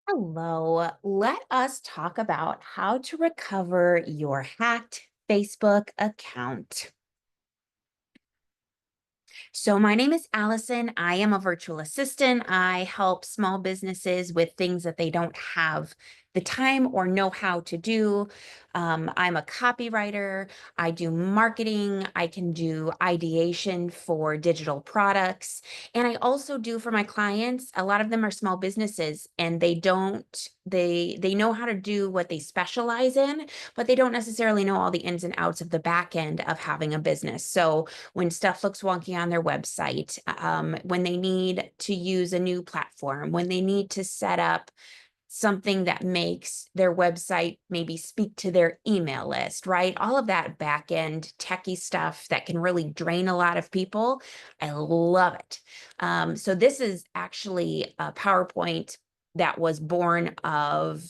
Hello, let us talk about how to recover your hacked Facebook account. So, my name is Allison. I am a virtual assistant. I help small businesses with things that they don't have the time or know how to do. I'm a copywriter. I do marketing. I can do ideation for digital products. And I also do for my clients, a lot of them are small businesses and they know how to do what they specialize in, but they don't necessarily know all the ins and outs of the back end of having a business. So when stuff looks wonky on their website, when they need to use a new platform, when they need to set up something that makes their website maybe speak to their email list, right? All of that back end techie stuff that can really drain a lot of people. I love it. So this is actually a PowerPoint that was born of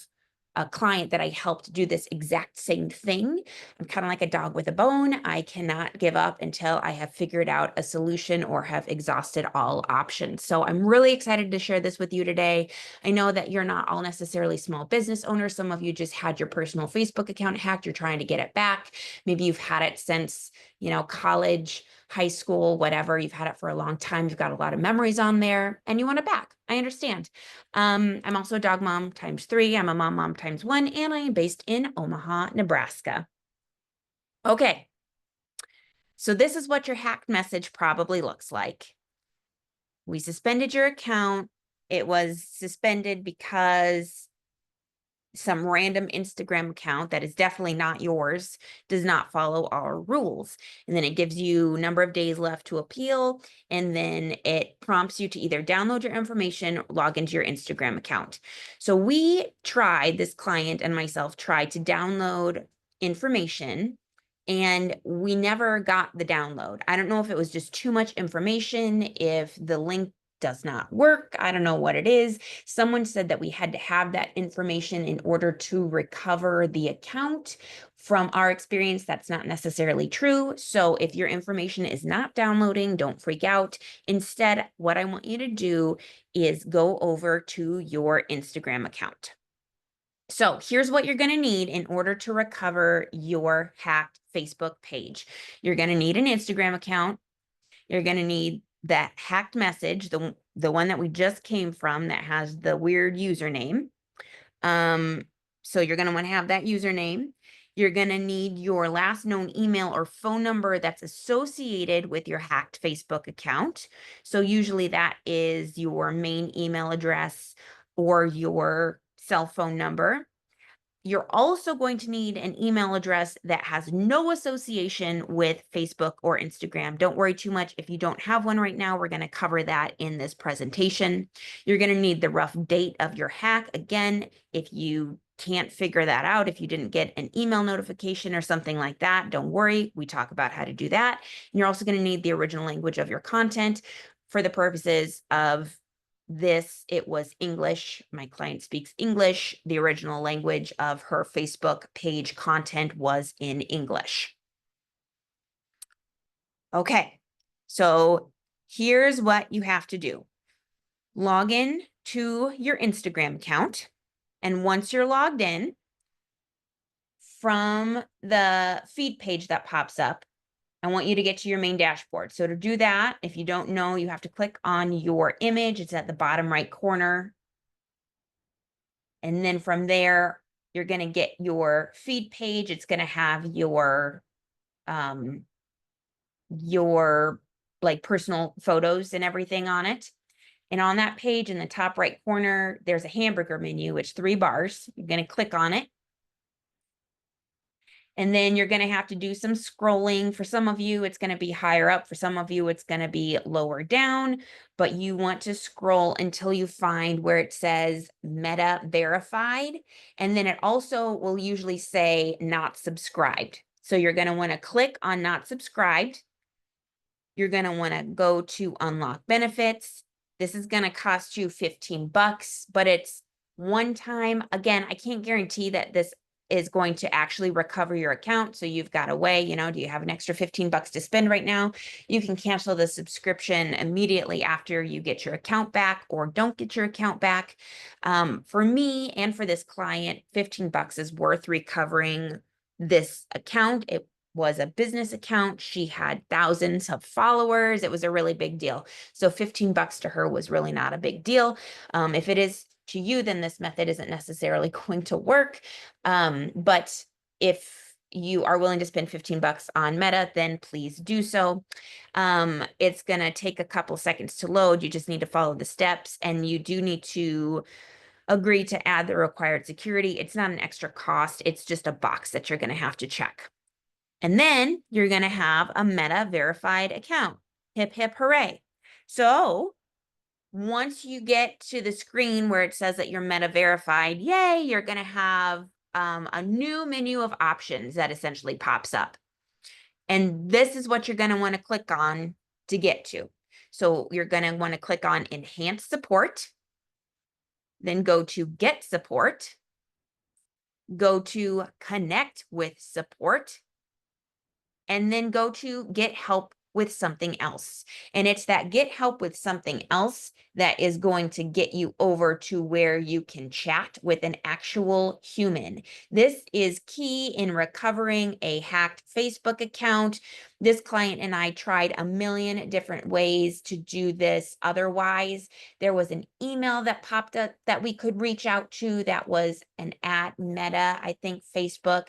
a client that I helped do this exact same thing. I'm kind of like a dog with a bone. I cannot give up until I have figured out a solution or have exhausted all options. So I'm really excited to share this with you today. I know that you're not all necessarily small business owners. Some of you just had your personal Facebook account hacked. You're trying to get it back. Maybe you've had it since, college, high school, whatever. You've had it for a long time. You've got a lot of memories on there and you want it back. I understand. I'm also a dog mom times three. I'm a mom times one, and I am based in Omaha, Nebraska. Okay. So this is what your hacked message probably looks like. We suspended your account. It was suspended because some random Instagram account that is definitely not yours does not follow our rules. And then it gives you a number of days left to appeal. And then it prompts you to either download your information, log into your Instagram account. So this client and myself tried to download information and we never got the download. I don't know if it was just too much information, if the link does not work. I don't know what it is. Someone said that we had to have that information in order to recover the account. From our experience, that's not necessarily true. So if your information is not downloading, don't freak out. Instead, what I want you to do is go over to your Instagram account. So here's what you're going to need in order to recover your hacked Facebook page. You're going to need an Instagram account. You're going to need that hacked message, the one that we just came from that has the weird username. So you're going to want to have that username. You're going to need your last known email or phone number that's associated with your hacked Facebook account. So usually that is your main email address or your cell phone number. You're also going to need an email address that has no association with Facebook or Instagram. Don't worry too much if you don't have one right now. We're going to cover that in this presentation. You're going to need the rough date of your hack. Again, if you can't figure that out, if you didn't get an email notification or something like that, don't worry. We talk about how to do that. And you're also going to need the original language of your content. For the purposes of this, it was English. My client speaks English. The original language of her Facebook page content was in English. Okay, so here's what you have to do. Log in to your Instagram account. And once you're logged in, from the feed page that pops up, I want you to get to your main dashboard. So to do that, if you don't know, you have to click on your image. It's at the bottom right corner. And then from there, you're going to get your feed page. It's going to have your like personal photos and everything on it. And on that page in the top right corner, there's a hamburger menu, which 3 bars. You're going to click on it. And then you're going to have to do some scrolling. For some of you, it's going to be higher up. For some of you, it's going to be lower down. But you want to scroll until you find where it says Meta Verified. And then it also will usually say not subscribed. So you're going to want to click on not subscribed. You're going to want to go to unlock benefits. This is going to cost you $15, but it's one time. Again, I can't guarantee that this is going to actually recover your account. So you've got a way, do you have an extra 15 bucks to spend right now? You can cancel the subscription immediately after you get your account back or don't get your account back. For me and for this client, 15 bucks is worth recovering this account. It was a business account. She had thousands of followers. It was a really big deal. So 15 bucks to her was really not a big deal. If it is to you, then this method isn't necessarily going to work. But if you are willing to spend 15 bucks on Meta, then please do so. It's going to take a couple seconds to load. You just need to follow the steps, and you do need to agree to add the required security. It's not an extra cost. It's just a box that you're going to have to check. And then you're going to have a Meta verified account. Hip, hip, hooray. So once you get to the screen where it says that you're Meta verified, yay, you're going to have a new menu of options that essentially pops up. And this is what you're going to want to click on to get to. So you're going to want to click on Enhance Support, then go to Get Support, go to Connect with Support, and then go to Get Help with Something Else. And it's that Get Help with Something Else that is going to get you over to where you can chat with an actual human. This is key in recovering a hacked Facebook account. This client and I tried a million different ways to do this. Otherwise, there was an email that popped up that we could reach out to that was an @Meta, I think Facebook.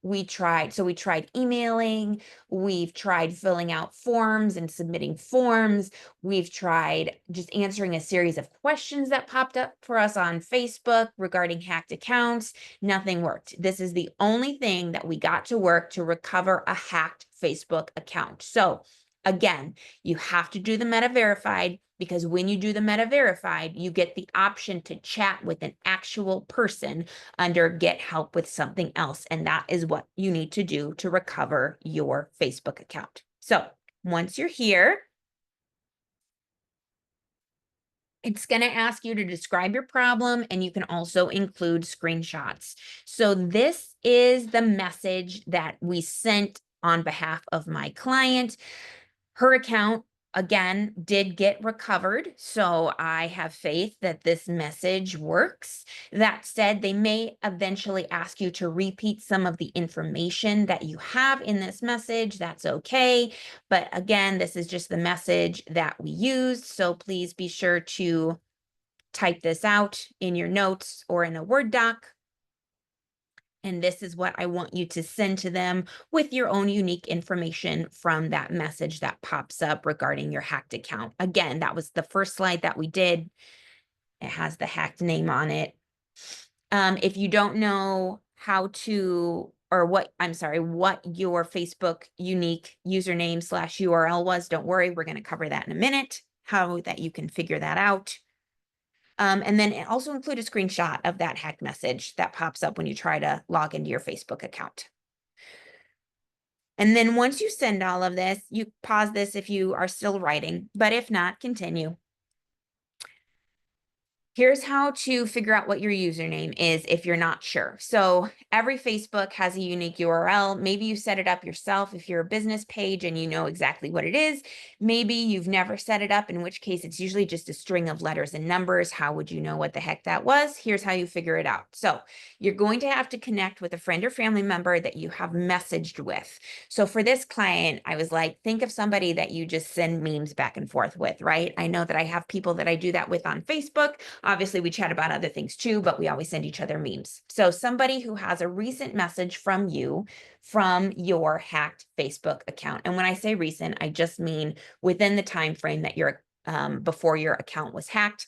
We tried emailing, we've tried filling out forms and submitting forms. We've tried just answering a series of questions that popped up for us on Facebook regarding hacked accounts. Nothing worked. This is the only thing that we got to work to recover a hacked Facebook account. So again, you have to do the Meta verified, because when you do the Meta verified, you get the option to chat with an actual person under Get Help with Something Else. And that is what you need to do to recover your Facebook account. So once you're here, it's going to ask you to describe your problem, and you can also include screenshots. So this is the message that we sent on behalf of my client. Her account, again, did get recovered, so I have faith that this message works. That said, they may eventually ask you to repeat some of the information that you have in this message. That's okay. But again, this is just the message that we used, so please be sure to type this out in your notes or in a Word doc. And this is what I want you to send to them with your own unique information from that message that pops up regarding your hacked account. Again, that was the first slide that we did. It has the hacked name on it. If you don't know how to, or what your Facebook unique username /URL was, don't worry, we're going to cover that in a minute, how that you can figure that out. And then also include a screenshot of that hacked message that pops up when you try to log into your Facebook account. And then once you send all of this, you pause this if you are still writing, but if not, continue. Here's how to figure out what your username is if you're not sure. So every Facebook has a unique URL. Maybe you set it up yourself if you're a business page and you know exactly what it is. Maybe you've never set it up, in which case it's usually just a string of letters and numbers. How would you know what the heck that was? Here's how you figure it out. So you're going to have to connect with a friend or family member that you have messaged with. So for this client, I was like, think of somebody that you just send memes back and forth with, right? I know that I have people that I do that with on Facebook. Obviously, we chat about other things too, but we always send each other memes. So somebody who has a recent message from you from your hacked Facebook account. And when I say recent, I just mean within the time frame that you're before your account was hacked.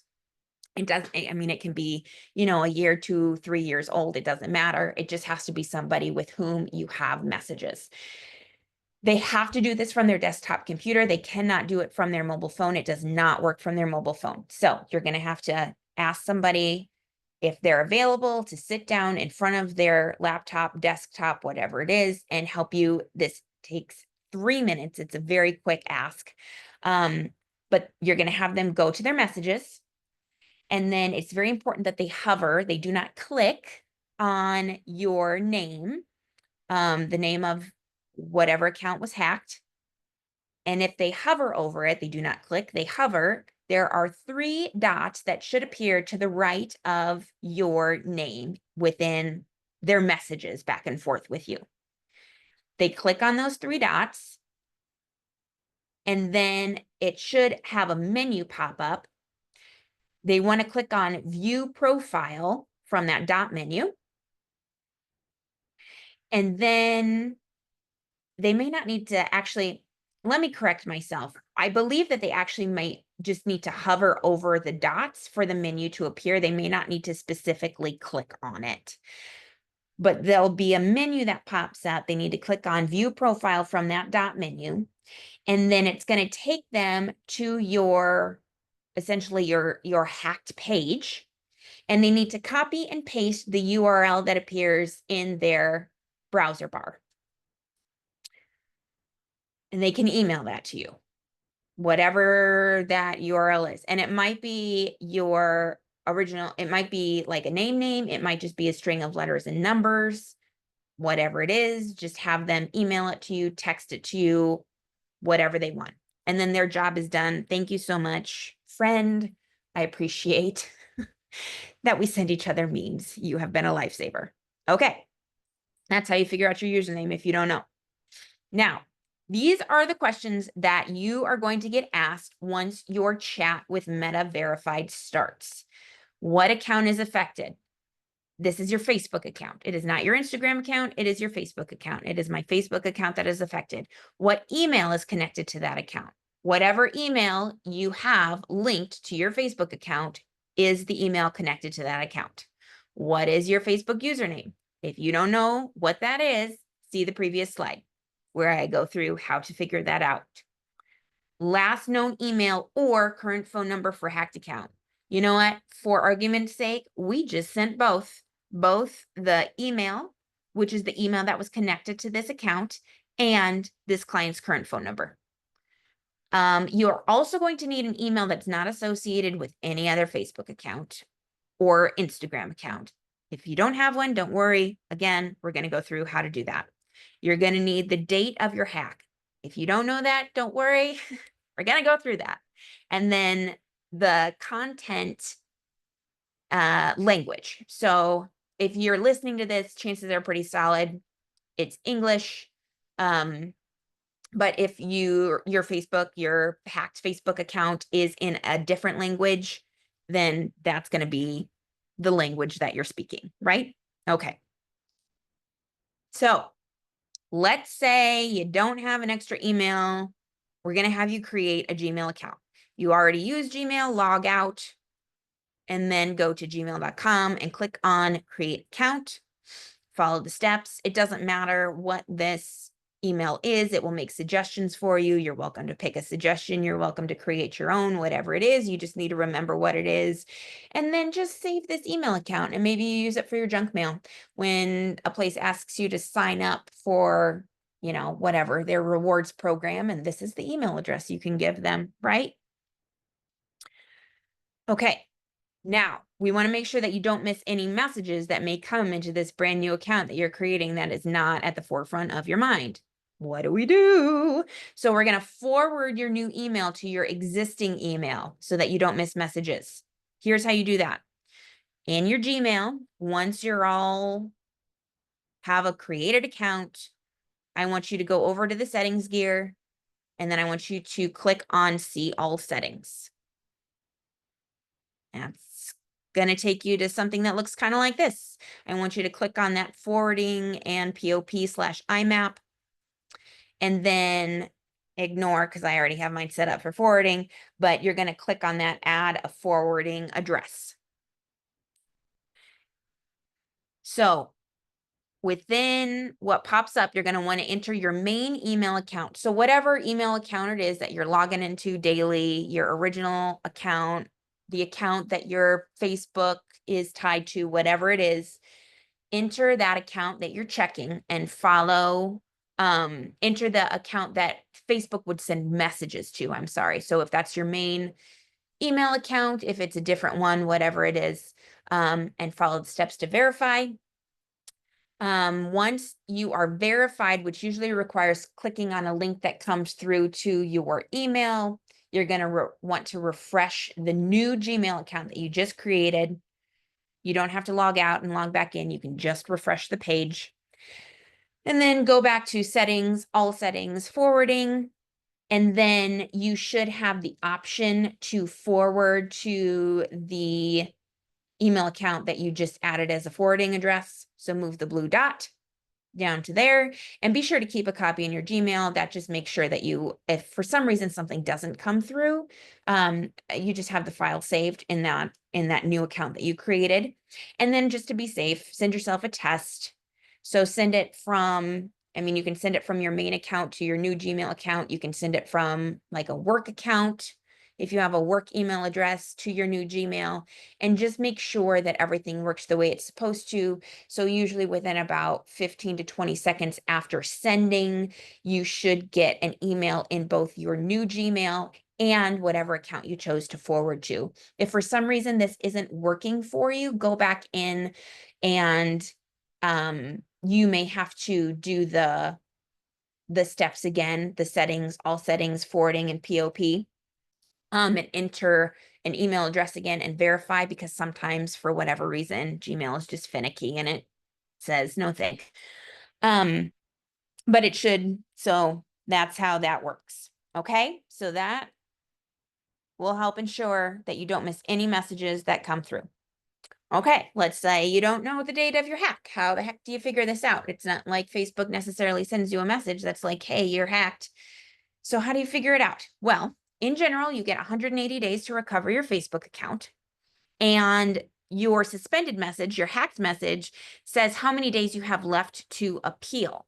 It doesn't, I mean, it can be, a year, 2, 3 years old. It doesn't matter. It just has to be somebody with whom you have messages. They have to do this from their desktop computer. They cannot do it from their mobile phone. It does not work from their mobile phone. So you're going to have to ask somebody if they're available to sit down in front of their laptop, desktop, whatever it is, and help you. This takes 3 minutes. It's a very quick ask. But you're going to have them go to their messages. And then it's very important that they hover. They do not click. on your name, the name of whatever account was hacked. And if they hover over it, they do not click, they hover, there are 3 dots that should appear to the right of your name within their messages back and forth with you. They click on those 3 dots, and then it should have a menu pop up. They want to click on View Profile from that dot menu. And then they may not need to actually, let me correct myself. I believe that they actually might just need to hover over the dots for the menu to appear. They may not need to specifically click on it. But there'll be a menu that pops up. They need to click on View Profile from that dot menu. And then it's going to take them to your, essentially your hacked page. And they need to copy and paste the URL that appears in their browser bar. And they can email that to you, whatever that URL is. And it might be your original, it might be like a name, it might just be a string of letters and numbers, whatever it is, just have them email it to you, text it to you, whatever they want. And then their job is done. Thank you so much, friend. I appreciate that we send each other memes. You have been a lifesaver. Okay. That's how you figure out your username if you don't know. Now, these are the questions that you are going to get asked once your chat with Meta Verified starts. What account is affected? This is your Facebook account. It is not your Instagram account. It is your Facebook account. It is my Facebook account that is affected. What email is connected to that account? Whatever email you have linked to your Facebook account is the email connected to that account. What is your Facebook username? If you don't know what that is, see the previous slide where I go through how to figure that out. Last known email or current phone number for hacked account. You know what? For argument's sake, we just sent both the email, which is the email that was connected to this account, and this client's current phone number. You're also going to need an email that's not associated with any other Facebook account or Instagram account. If you don't have one, don't worry. Again, we're going to go through how to do that. You're going to need the date of your hack. If you don't know that, don't worry. We're going to go through that. And then the content language. So if you're listening to this, chances are pretty solid. It's English. But if your hacked Facebook account is in a different language, then that's going to be the language that you're speaking, right? Okay. So let's say you don't have an extra email. We're going to have you create a Gmail account. You already use Gmail, log out, and then go to gmail.com and click on create account. Follow the steps. It doesn't matter what this email is. It will make suggestions for you. You're welcome to pick a suggestion. You're welcome to create your own, whatever it is. You just need to remember what it is. And then just save this email account and maybe you use it for your junk mail. When a place asks you to sign up for, whatever, their rewards program, and this is the email address you can give them, right? Okay. Now, we want to make sure that you don't miss any messages that may come into this brand new account that you're creating that is not at the forefront of your mind. What do we do? So we're going to forward your new email to your existing email so that you don't miss messages. Here's how you do that. In your Gmail, once you're all have a created account, I want you to go over to the settings gear, and then I want you to click on See All Settings. That's going to take you to something that looks kind of like this. I want you to click on that forwarding and POP/IMAP, and then ignore because I already have mine set up for forwarding, but you're going to click on that add a forwarding address. So within what pops up, you're going to want to enter your main email account. So whatever email account it is that you're logging into daily, your original account, the account that your Facebook is tied to, whatever it is, enter that account that you're checking and follow, enter the account that Facebook would send messages to. I'm sorry. So if that's your main email account, if it's a different one, whatever it is, and follow the steps to verify. Once you are verified, which usually requires clicking on a link that comes through to your email, you're going to want to refresh the new Gmail account that you just created. You don't have to log out and log back in. You can just refresh the page. And then go back to settings, all settings, forwarding. And then you should have the option to forward to the email account that you just added as a forwarding address. So move the blue dot down to there, and be sure to keep a copy in your Gmail. That just makes sure that if for some reason something doesn't come through, you just have the file saved in that new account that you created. And then just to be safe, send yourself a test. So send it from, you can send it from your main account to your new Gmail account. You can send it from like a work account, if you have a work email address, to your new Gmail, and just make sure that everything works the way it's supposed to. So usually within about 15 to 20 seconds after sending, you should get an email in both your new Gmail and whatever account you chose to forward to. If for some reason this isn't working for you, go back in and you may have to do the steps again, the settings, all settings, forwarding, and POP. And enter an email address again and verify, because sometimes for whatever reason, Gmail is just finicky and it says no thank. But it should, so that's how that works. Okay, so that will help ensure that you don't miss any messages that come through. Okay, let's say you don't know the date of your hack. How the heck do you figure this out? It's not like Facebook necessarily sends you a message that's like, hey, you're hacked. So how do you figure it out? Well, in general, you get 180 days to recover your Facebook account. And your suspended message, your hacked message, says how many days you have left to appeal.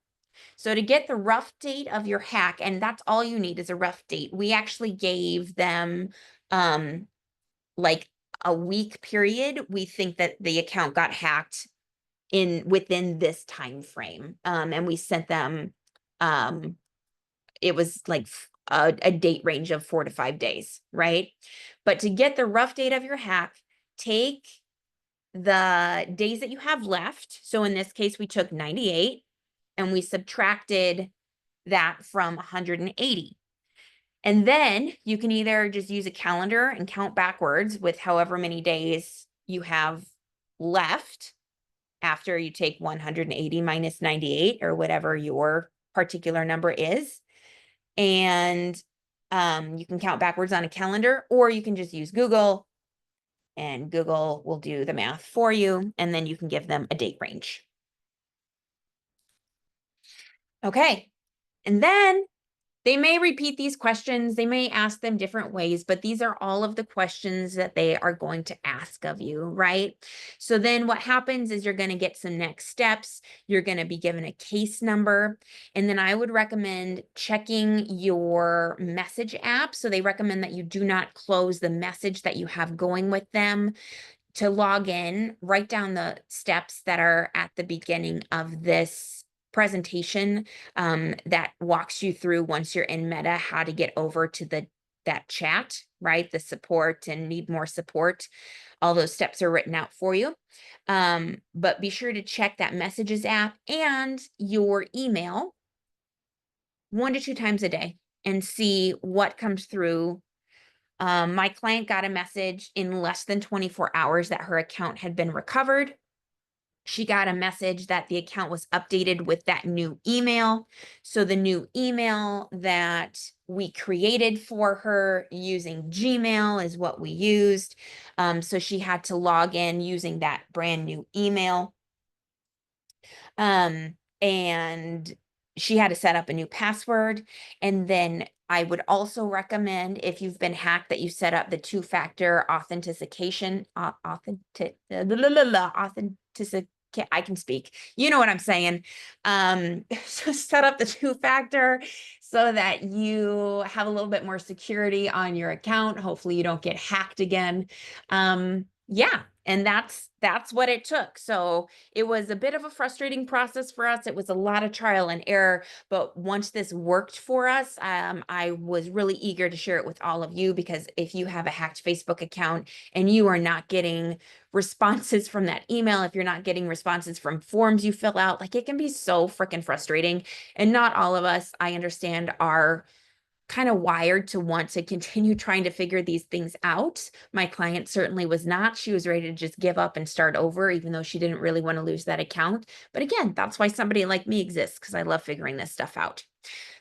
So to get the rough date of your hack, and that's all you need is a rough date. We actually gave them like a week period. We think that the account got hacked within this time frame. And we sent them it was like a date range of 4 to 5 days, right? But to get the rough date of your hack, take the days that you have left. So in this case, we took 98 and we subtracted that from 180. And then you can either just use a calendar and count backwards with however many days you have left after you take 180 minus 98, or whatever your particular number is. And you can count backwards on a calendar, or you can just use Google, and Google will do the math for you, and then you can give them a date range. Okay, and then they may repeat these questions, they may ask them different ways, but these are all of the questions that they are going to ask of you, right? So then what happens is you're going to get some next steps. You're going to be given a case number, and then I would recommend checking your message app. So they recommend that you do not close the message that you have going with them. To log in, write down the steps that are at the beginning of this presentation that walks you through, once you're in Meta, how to get over to that chat, right? The support and need more support. All those steps are written out for you. But be sure to check that messages app and your email 1 to 2 times a day and see what comes through. My client got a message in less than 24 hours that her account had been recovered. She got a message that the account was updated with that new email. So the new email that we created for her using Gmail is what we used. So she had to log in using that brand new email. And she had to set up a new password. And then I would also recommend, if you've been hacked, that you set up the two-factor authentication, I can speak. You know what I'm saying. So set up the two-factor so that you have a little bit more security on your account. Hopefully you don't get hacked again. Yeah. And that's what it took. So it was a bit of a frustrating process for us. It was a lot of trial and error, but once this worked for us, I was really eager to share it with all of you, because if you have a hacked Facebook account and you are not getting responses from that email, if you're not getting responses from forms you fill out, like, it can be so freaking frustrating. And not all of us, I understand, are kind of wired to want to continue trying to figure these things out. My client certainly was not. She was ready to just give up and start over, even though she didn't really want to lose that account. But again, that's why somebody like me exists, because I love figuring this stuff out.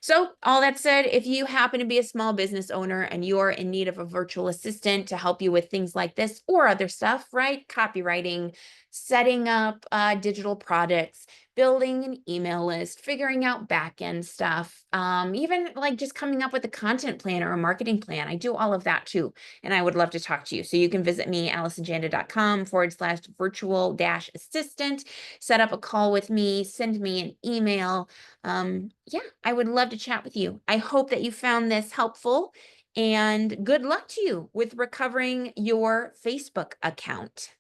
So all that said, if you happen to be a small business owner and you're in need of a virtual assistant to help you with things like this or other stuff, right? Copywriting, setting up digital products, building an email list, figuring out backend stuff, even like just coming up with a content plan or a marketing plan. I do all of that too. And I would love to talk to you. So you can visit me, AllisonJanda.com/virtual-assistant, set up a call with me, send me an email. Yeah, I would love to chat with you. I hope that you found this helpful, and good luck to you with recovering your Facebook account.